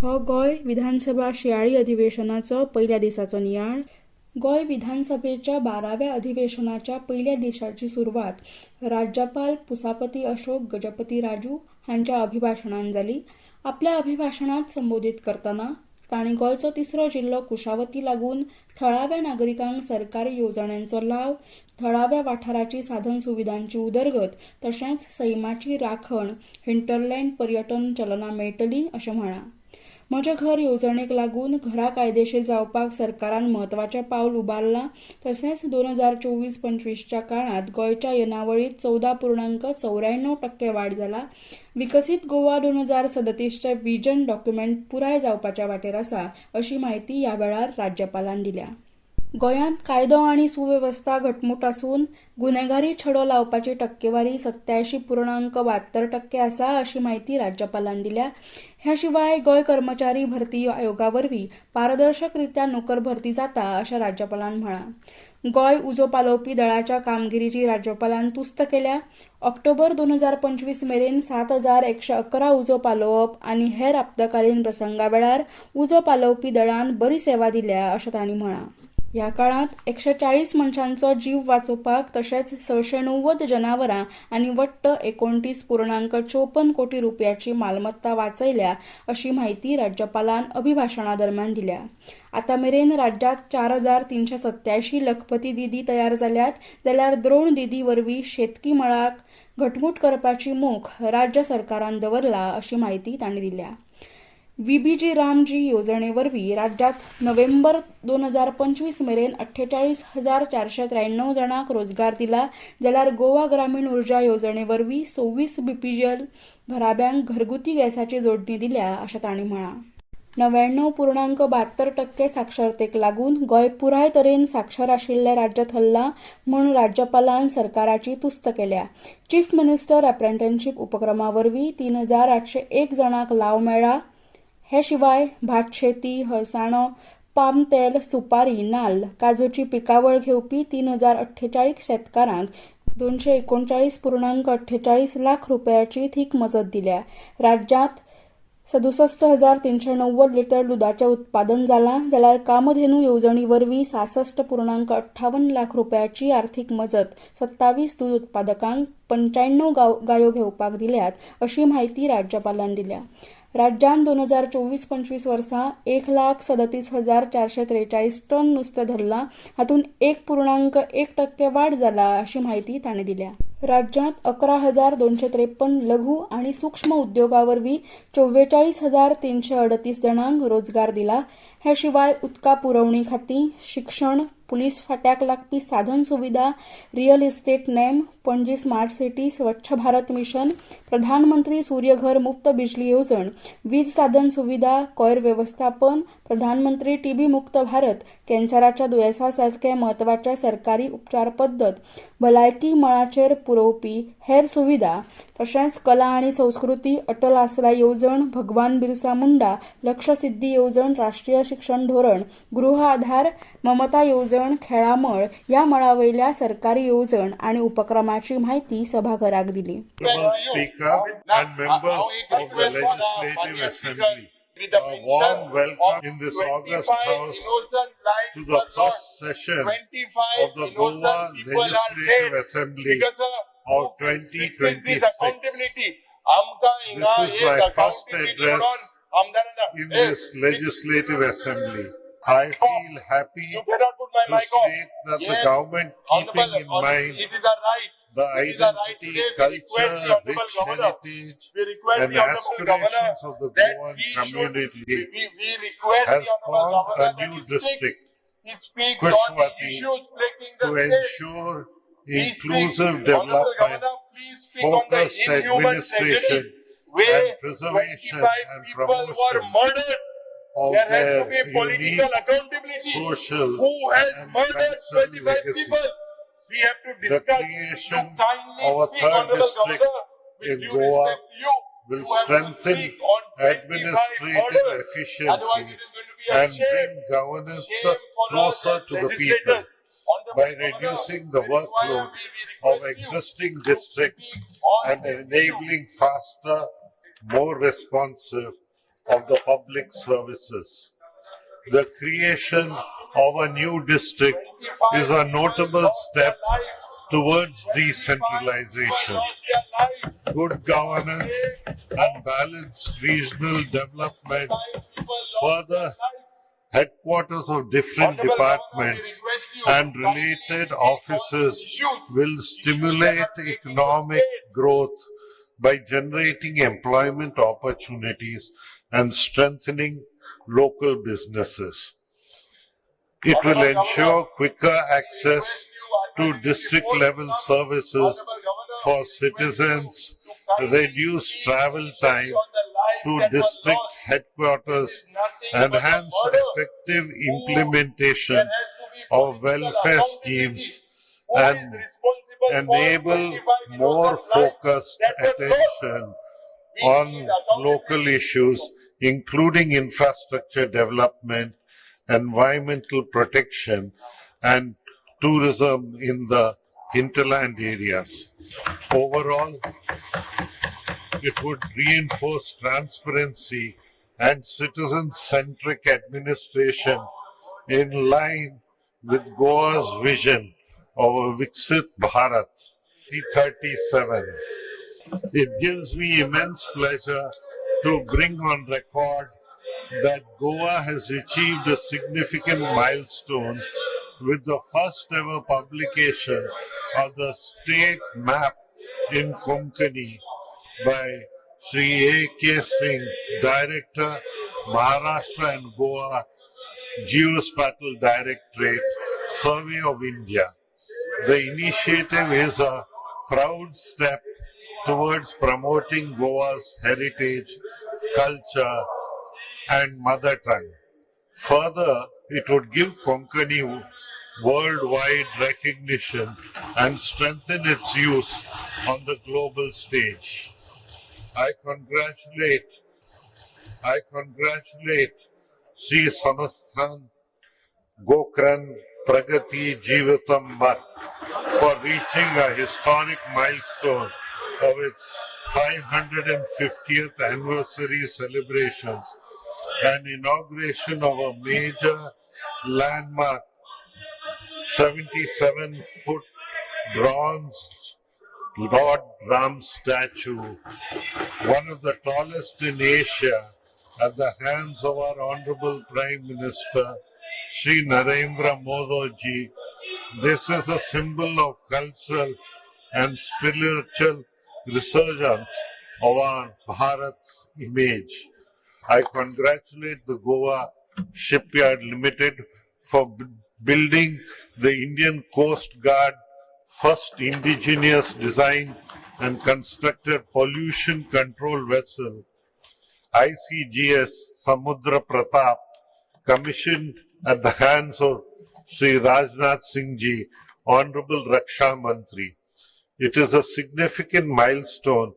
हो गोय विधानसभा शियाळी अधिवेशनाचो पहिल्या दिसाचो नियाळ. गोय विधानसभेच्या 12व्या अधिवेशनाच्या पहिल्या दिसाची सुरवात राज्यपाल पुसापती अशोक गजपती राजू हांच्या अभिभाशणान जाली. आपल्या अभिभाशणात संबोधित करतना तांणी गोंयचो तिसरो जिल्लो कुशावती लागून थळाव्या नागरिकांक सरकारी येवजण्यांचो लाव, थळाव्या वाठाराची साधन सुविधांची उदरगत तशेंच सैमाची राखण, हिंटरलँड पर्यटन चलना मेळटली अशें म्हळां. म्हजें घर येवजणेक लागून घरां कायदेशीर जावपाक सरकारान म्हत्वाचें पावल उबारलां. तशेंच 2024-25च्या काळांत गोंयच्या येणावळीत 14.94% वाड जाला. विकसीत गोवा 2037चें व्हिजन डॉक्युमेंट पुराय जावपाच्या वाटेर आसा अशी माहिती ह्या वेळार राज्यपालान दिल्या. गोंयांत कायदो आनी सुवेवस्था घटमूट आसून गुन्हेगारी छडो लावपाची टक्केवारी 87.72% आसा अशी माहिती राज्यपालान दिल्या. ह्या शिवाय गोंय कर्मचारी भरती आयोगा वरवीं पारदर्शकरित्या नोकर भरती जाता अशें राज्यपालान म्हळां. गोंय उजो पालोवपी दळाच्या कामगिरीची राज्यपालान तुस्त केल्या. ऑक्टोबर 2025 मेरेन 7,111 उजो पालोवप आनी हेर आपतकालीन प्रसंगा वेळार उजो पालोवपी दळान बरी सेवा दिल्या अशें तांणी म्हळां. ह्या काळांत 140 मनशांचो जीव वाचोवपाक तशेंच 690 जनावरां आनी वट्ट 29.54 कोटी रुपयाची मालमत्ता वाचयल्या अशी माहिती राज्यपालान अभिभाशणा दरम्यान दिल्या. आता मेरेन राज्यांत 4,387 लखपती दिदी तयार जाल्यात, जाल्यार द्रोण दिदी वरवीं शेतकी मळाक घटमूट करपाची मोख राज्य सरकारान दवरला अशी माहिती तांणी दिल्या. VBG रामजी येवजणे वरवीं राज्यांत नोव्हेंबर 2025 मेरेन 48,493 जाणांक रोजगार दिला, जाल्यार गोवा ग्रामीण उर्जा येवजणे वरवीं 26 BPGL घराब्यांक घरगुती गॅसाची जोडणी दिल्या अशें तांणी म्हळां. 99.72% साक्षरतेक लागून गोंय पुराय तरेन साक्षर आशिल्लें राज्य थरलां म्हूण राज्यपालान सरकाराची तुस्त केल्या. चीफ मिनिस्टर अप्रेंटिसशीप उपक्रमा वरवीं 3,801 जाणांक लाव मेळ्ळा. हे शिवाय भात शेती, हळसाणो, पाम तेल, सुपारी, नाल्ल, काजूची पिकावळ घेवपी 3,048 शेतकारांक 239.48 लाख रुपयाची थीक मजत दिल्या. राज्यांत 67,390 लिटर दुधाचें उत्पादन जालां, जाल्यार कामधेनू येवजणी वरवीं 66.58 लाख रुपयाची आर्थीक मजत 27 दूध उत्पादकांक 95 गायो घेवपाक दिल्यात अशी माहिती राज्यपालान दिल्या. राज्यान 2024-25 वर्सा 1,37,443 टन नुस्तें धरलां, हातूंत 1.1% वाड जाला अशी माहिती तांणी दिल्या. राज्यांत 11,253 लघु आनी सूक्ष्म उद्योगा वरवीं 44,338 जाणांक रोजगार दिला. हे शिवाय उदका पुरवणी खातीं, शिक्षण, पुलीस फाट्याक लागपी साधन सुविधा, real estate name, Panaji smart city, स्वच्छ भारत मिशन, प्रधानमंत्री सूर्यघर मुफ्त बिजली येवजण, वीज साधन सुविधा, कोयर व्यवस्थापन, प्रधानमंत्री TB मुक्त भारत, कॅन्सराच्या दुयेंसा सारखे म्हत्वाचे सरकारी उपचार पद्दत, भलायकी मळाचेर पुरवपी हेर सुविधा, तशेंच कला आनी संस्कृती, अटल आसरा येवजण, भगवान बिरसा मुंडा, लक्ष्य सिद्धी येवजण, राष्ट्रीय शिक्षण धोरण, गृह आधार, ममता येवजण, खेळा मळ ह्या मळावयल्या सरकारी येवजण आनी उपक्रमाची माहिती सभाघराक दिली. A warm welcome in this August House to the first session of the Goa Legislative Assembly of 2026. This is my first address in this Legislative Assembly. I feel happy to state that the government, keeping in mind the identity, culture, rich heritage and aspirations of the Goan community, has formed a new district, Kushawati, to ensure inclusive development, focused administration and preservation and promotion of their unique social and cultural legacy. The creation of a third district in Goa will strengthen administrative efficiency and bring governance closer to the people by reducing the workload of existing districts and enabling faster, more responsive of the public services. The creation of a new district is a notable step towards decentralization. Good governance and balanced regional development. Further, headquarters of different departments and related offices will stimulate economic growth by generating employment opportunities and strengthening local businesses. It will ensure quicker access to district-level services for citizens, reduce travel time to district headquarters, enhance effective implementation of welfare schemes, and enable more focused attention on local issues, including infrastructure development, environmental protection, and tourism in the hinterland areas. Overall, it would reinforce transparency and citizen-centric administration in line with Goa's vision of a Viksit Bharat 2037. It gives me immense pleasure to bring on record that Goa has achieved a significant milestone with the first ever publication of the state map in Konkani by Sri A.K. Singh, Director, Maharashtra and Goa Geospatial Directorate, Survey of India. The initiative is a proud step towards promoting Goa's heritage, culture, and mother tongue. Further, it would give Konkani worldwide recognition and strengthen its use on the global stage. I congratulate Sri Samasthan Gokran Pragati Jeevatam Math for reaching a historic milestone of its 550th anniversary celebrations and inauguration of a major landmark 77-foot bronze Lord Ram statue, one of the tallest in Asia, at the hands of our Honorable Prime Minister, Shri Narendra Modi. This is a symbol of cultural and spiritual resurgence of our Bharat's image. I congratulate the Goa Shipyard Limited for building the Indian Coast Guard first indigenous designed and constructed pollution control vessel, ICGS Samudra Pratap, commissioned at the hands of Sri Rajnath Singh Ji, Honorable Raksha Mantri. It is a significant milestone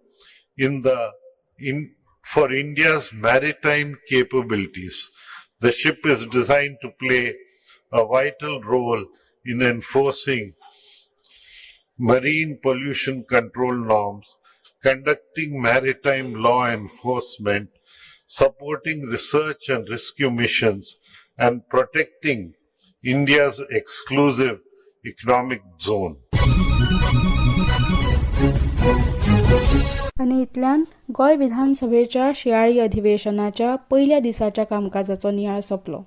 for India's maritime capabilities. The ship is designed to play a vital role in enforcing marine pollution control norms, conducting maritime law enforcement, supporting research and rescue missions, and protecting India's exclusive economic zone. आणि इतल्यान गोंय विधानसभेच्या शियाळी अधिवेशनाच्या पहिल्या दिसाच्या कामकाजाचो नियाळ सोंपलो.